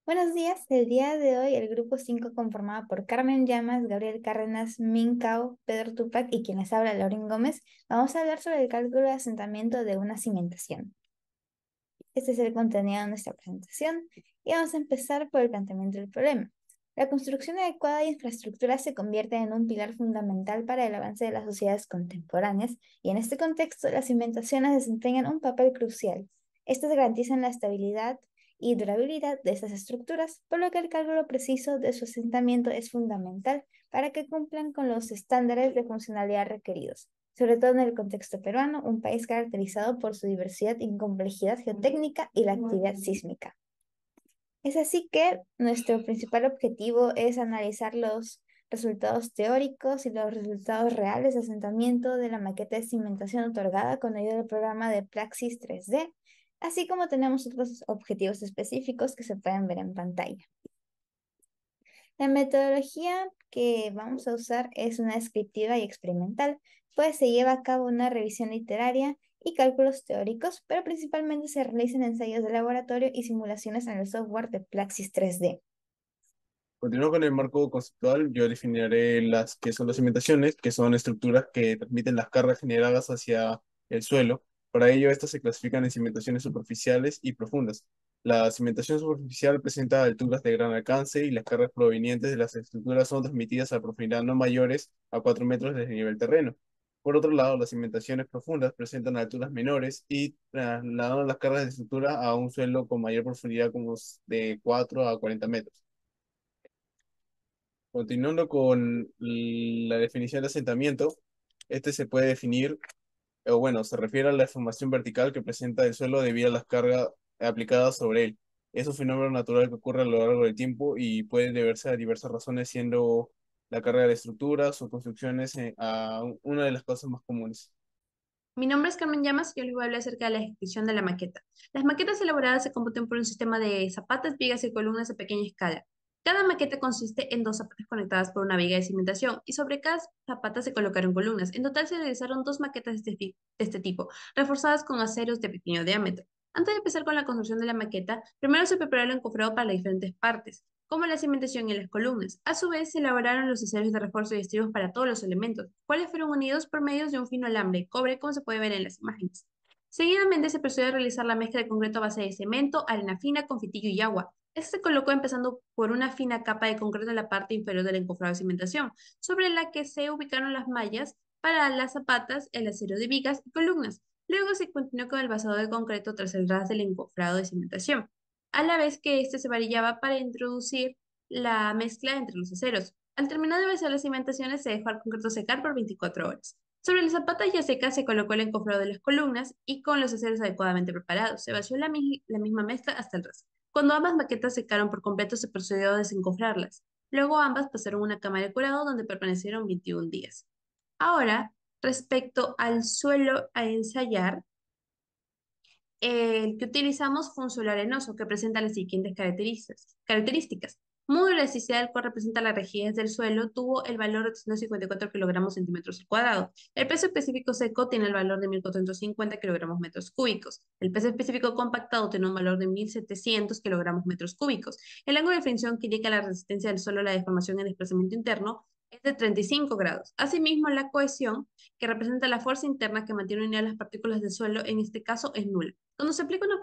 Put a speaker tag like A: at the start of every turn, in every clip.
A: Buenos días, el día de hoy el grupo 5 conformado por Carmen Llamas, Gabriel Cárdenas, Min Cao, Pedro Tupac y quien les habla Lauren Gómez, vamos a hablar sobre el cálculo de asentamiento de una cimentación. Este es el contenido de nuestra presentación y vamos a empezar por el planteamiento del problema. La construcción adecuada de infraestructuras se convierte en un pilar fundamental para el avance de las sociedades contemporáneas y en este contexto las cimentaciones desempeñan un papel crucial. Estas garantizan la estabilidad y durabilidad de estas estructuras, por lo que el cálculo preciso de su asentamiento es fundamental para que cumplan con los estándares de funcionalidad requeridos, sobre todo en el contexto peruano, un país caracterizado por su diversidad y complejidad geotécnica y la actividad sísmica. Es así que nuestro principal objetivo es analizar los resultados teóricos y los resultados reales de asentamiento de la maqueta de cimentación otorgada con ayuda del programa de Praxis 3D, así como tenemos otros objetivos específicos que se pueden ver en pantalla. La metodología que vamos a usar es una descriptiva y experimental, pues se lleva a cabo una revisión literaria y cálculos teóricos, pero principalmente se realizan ensayos de laboratorio y simulaciones en el software de Praxis 3D.
B: Continuando con el marco conceptual, yo definiré las que son las cimentaciones, que son estructuras que transmiten las cargas generadas hacia el suelo. Para ello, estas se clasifican en cimentaciones superficiales y profundas. La cimentación superficial presenta alturas de gran alcance y las cargas provenientes de las estructuras son transmitidas a profundidad no mayores a 4 metros desde el nivel terreno. Por otro lado, las cimentaciones profundas presentan alturas menores y trasladan las cargas de estructura a un suelo con mayor profundidad como de 4 a 40 metros. Continuando con la definición de asentamiento, este se puede definir, o bueno, se refiere a la deformación vertical que presenta el suelo debido a las cargas aplicadas sobre él. Es un fenómeno natural que ocurre a lo largo del tiempo y puede deberse a diversas razones, siendo la carga de estructuras o construcciones una de las causas más comunes.
C: Mi nombre es Carmen Llamas y yo les voy a hablar acerca de la ejecución de la maqueta. Las maquetas elaboradas se computan por un sistema de zapatas, vigas y columnas de pequeña escala. Cada maqueta consiste en dos zapatas conectadas por una viga de cimentación y sobre cada zapata se colocaron columnas. En total se realizaron dos maquetas de este tipo, reforzadas con aceros de pequeño diámetro. Antes de empezar con la construcción de la maqueta, primero se preparó el encofrado para las diferentes partes, como la cimentación y las columnas. A su vez, se elaboraron los acerios de refuerzo y estribos para todos los elementos, cuales fueron unidos por medio de un fino alambre de cobre, como se puede ver en las imágenes. Seguidamente se procedió a realizar la mezcla de concreto a base de cemento, arena fina, confitillo y agua. Este se colocó empezando por una fina capa de concreto en la parte inferior del encofrado de cimentación, sobre la que se ubicaron las mallas para las zapatas, el acero de vigas y columnas. Luego se continuó con el basado de concreto tras el ras del encofrado de cimentación, a la vez que este se varillaba para introducir la mezcla entre los aceros. Al terminar de vaciar las cimentaciones, se dejó al concreto secar por 24 horas. Sobre la zapata ya seca se colocó el encofrado de las columnas y con los aceros adecuadamente preparados, se vació la misma mezcla hasta el ras. Cuando ambas maquetas secaron por completo, se procedió a desencofrarlas. Luego ambas pasaron a una cámara de curado donde permanecieron 21 días. Ahora, respecto al suelo a ensayar, el que utilizamos fue un suelo arenoso que presenta las siguientes características. Muy elasticidad, el cual representa la rigidez del suelo, tuvo el valor de 354 kilogramos centímetros al cuadrado. El peso específico seco tiene el valor de 1450 kilogramos metros cúbicos. El peso específico compactado tiene un valor de 1700 kilogramos metros cúbicos. El ángulo de fricción que indica la resistencia del suelo a la deformación en desplazamiento interno es de 35 grados. Asimismo, la cohesión, que representa la fuerza interna que mantiene unidas las partículas del suelo, en este caso es nula. Cuando se aplica una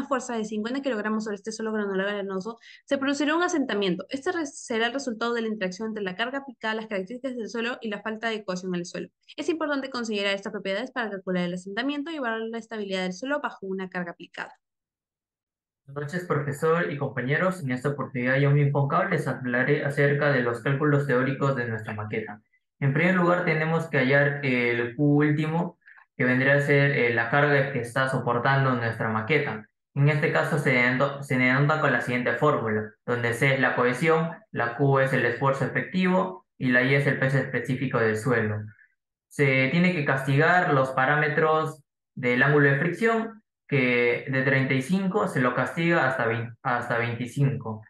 C: fuerza de 50 kilogramos sobre este suelo granular arenoso, se producirá un asentamiento. Este será el resultado de la interacción entre la carga aplicada, las características del suelo y la falta de cohesión en el suelo. Es importante considerar estas propiedades para calcular el asentamiento y evaluar la estabilidad del suelo bajo una carga aplicada.
D: Buenas noches, profesor y compañeros. En esta oportunidad yo mismo les hablaré acerca de los cálculos teóricos de nuestra maqueta. En primer lugar, tenemos que hallar el Q último, que vendría a ser la carga que está soportando nuestra maqueta. En este caso se denota con la siguiente fórmula, donde C es la cohesión, la Q es el esfuerzo efectivo y la Y es el peso específico del suelo. Se tiene que castigar los parámetros del ángulo de fricción, que de 35 se lo castiga hasta 25.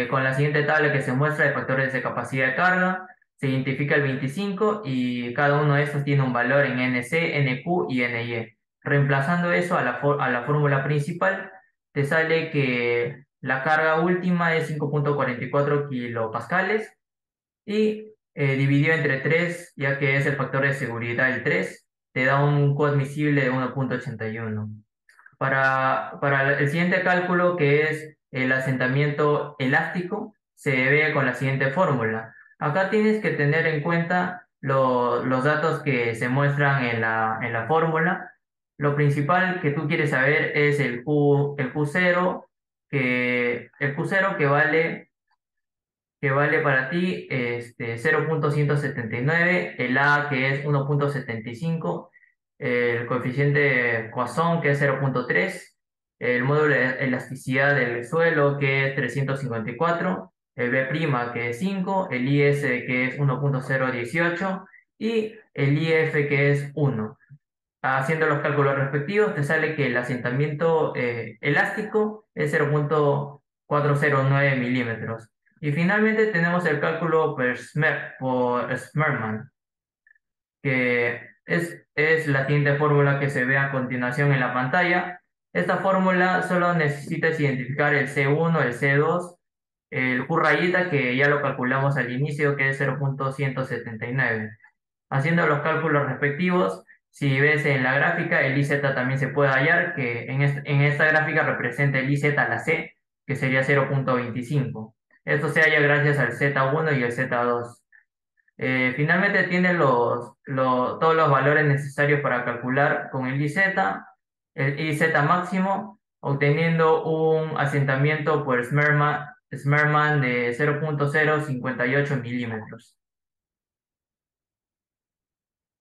D: Con la siguiente tabla que se muestra de factores de capacidad de carga, se identifica el 25 y cada uno de estos tiene un valor en NC, NQ y NY. Reemplazando eso a la fórmula principal, te sale que La carga última es 5,44 kilopascales y dividido entre 3, ya que es el factor de seguridad el 3, te da un coadmisible de 1,81. Para el siguiente cálculo, que es el asentamiento elástico, se ve con la siguiente fórmula. Acá tienes que tener en cuenta los datos que se muestran en la fórmula. Lo principal que tú quieres saber es el Q0, el Q0 que vale para ti 0,179, el A que es 1,75, el coeficiente Poisson que es 0,3, el módulo de elasticidad del suelo que es 354, el B' que es 5, el IS que es 1,018 y el IF que es 1. Haciendo los cálculos respectivos, te sale que el asentamiento elástico es 0,409 milímetros. Y finalmente tenemos el cálculo por Smerman, que es la siguiente fórmula que se ve a continuación en la pantalla. Esta fórmula solo necesitas identificar el C1, el C2, el Q rayita, que ya lo calculamos al inicio, que es 0,179. Haciendo los cálculos respectivos, si ves en la gráfica, el IZ también se puede hallar, que en esta gráfica representa el IZ a la C, que sería 0,25. Esto se halla gracias al Z1 y el Z2. Finalmente tiene todos los valores necesarios para calcular con el IZ máximo, obteniendo un asentamiento por Smerman de 0,058 milímetros.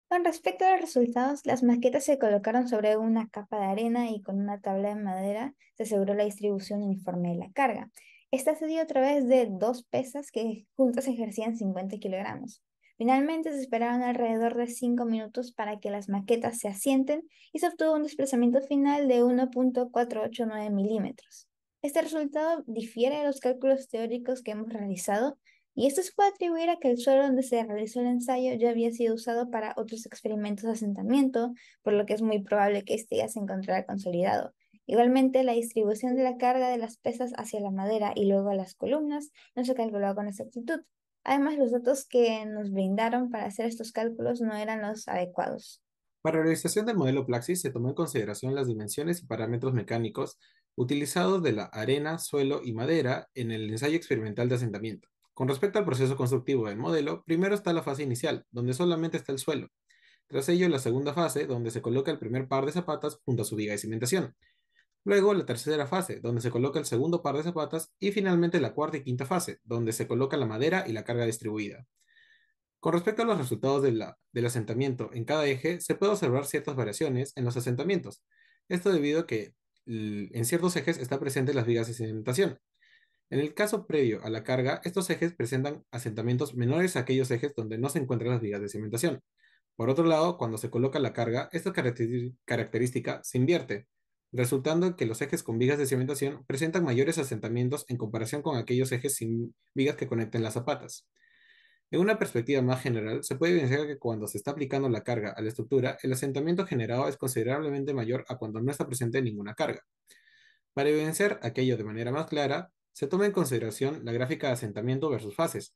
A: Con respecto a los resultados, las maquetas se colocaron sobre una capa de arena y con una tabla de madera se aseguró la distribución uniforme de la carga. Esta se dio a través de dos pesas que juntas ejercían 50 kilogramos. Finalmente se esperaron alrededor de 5 minutos para que las maquetas se asienten y se obtuvo un desplazamiento final de 1,489 milímetros. Este resultado difiere de los cálculos teóricos que hemos realizado y esto se puede atribuir a que el suelo donde se realizó el ensayo ya había sido usado para otros experimentos de asentamiento, por lo que es muy probable que este ya se encontrara consolidado. Igualmente, la distribución de la carga de las pesas hacia la madera y luego a las columnas no se calculó con exactitud. Además, los datos que nos brindaron para hacer estos cálculos no eran los adecuados.
E: Para la realización del modelo Plaxis se tomó en consideración las dimensiones y parámetros mecánicos utilizados de la arena, suelo y madera en el ensayo experimental de asentamiento. Con respecto al proceso constructivo del modelo, primero está la fase inicial, donde solamente está el suelo. Tras ello, la segunda fase, donde se coloca el primer par de zapatas junto a su viga de cimentación. Luego, la tercera fase, donde se coloca el segundo par de zapatas. Y finalmente, la cuarta y quinta fase, donde se coloca la madera y la carga distribuida. Con respecto a los resultados del asentamiento en cada eje, se puede observar ciertas variaciones en los asentamientos. Esto debido a que en ciertos ejes están presentes las vigas de cimentación. En el caso previo a la carga, estos ejes presentan asentamientos menores a aquellos ejes donde no se encuentran las vigas de cimentación. Por otro lado, cuando se coloca la carga, esta característica se invierte, resultando en que los ejes con vigas de cimentación presentan mayores asentamientos en comparación con aquellos ejes sin vigas que conecten las zapatas. En una perspectiva más general, se puede evidenciar que cuando se está aplicando la carga a la estructura, el asentamiento generado es considerablemente mayor a cuando no está presente ninguna carga. Para evidenciar aquello de manera más clara, se toma en consideración la gráfica de asentamiento versus fases.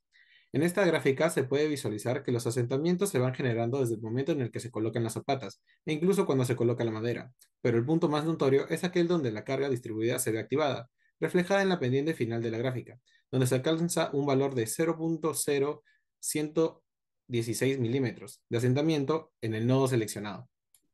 E: En esta gráfica se puede visualizar que los asentamientos se van generando desde el momento en el que se colocan las zapatas, e incluso cuando se coloca la madera, pero el punto más notorio es aquel donde la carga distribuida se ve activada, reflejada en la pendiente final de la gráfica, donde se alcanza un valor de 0,0116 milímetros de asentamiento en el nodo seleccionado.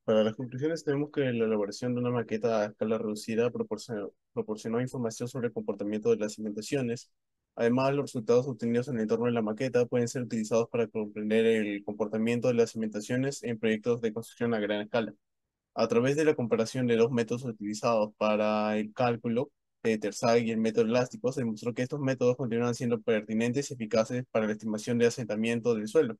B: Para las conclusiones tenemos que la elaboración de una maqueta a escala reducida proporcionó información sobre el comportamiento de las cimentaciones. Además, los resultados obtenidos en el entorno de la maqueta pueden ser utilizados para comprender el comportamiento de las cimentaciones en proyectos de construcción a gran escala. A través de la comparación de dos métodos utilizados para el cálculo de Terzaghi y el método elástico, se demostró que estos métodos continúan siendo pertinentes y eficaces para la estimación de asentamiento del suelo.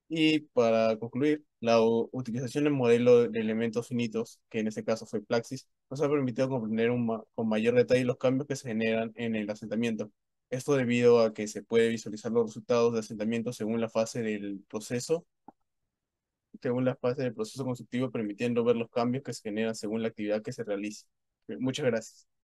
B: Y para concluir, la utilización del modelo de elementos finitos, que en este caso fue Plaxis, nos ha permitido comprender con mayor detalle los cambios que se generan en el asentamiento. Esto debido a que se puede visualizar los resultados de asentamiento según la fase del proceso constructivo, permitiendo ver los cambios que se generan según la actividad que se realice. Muchas gracias.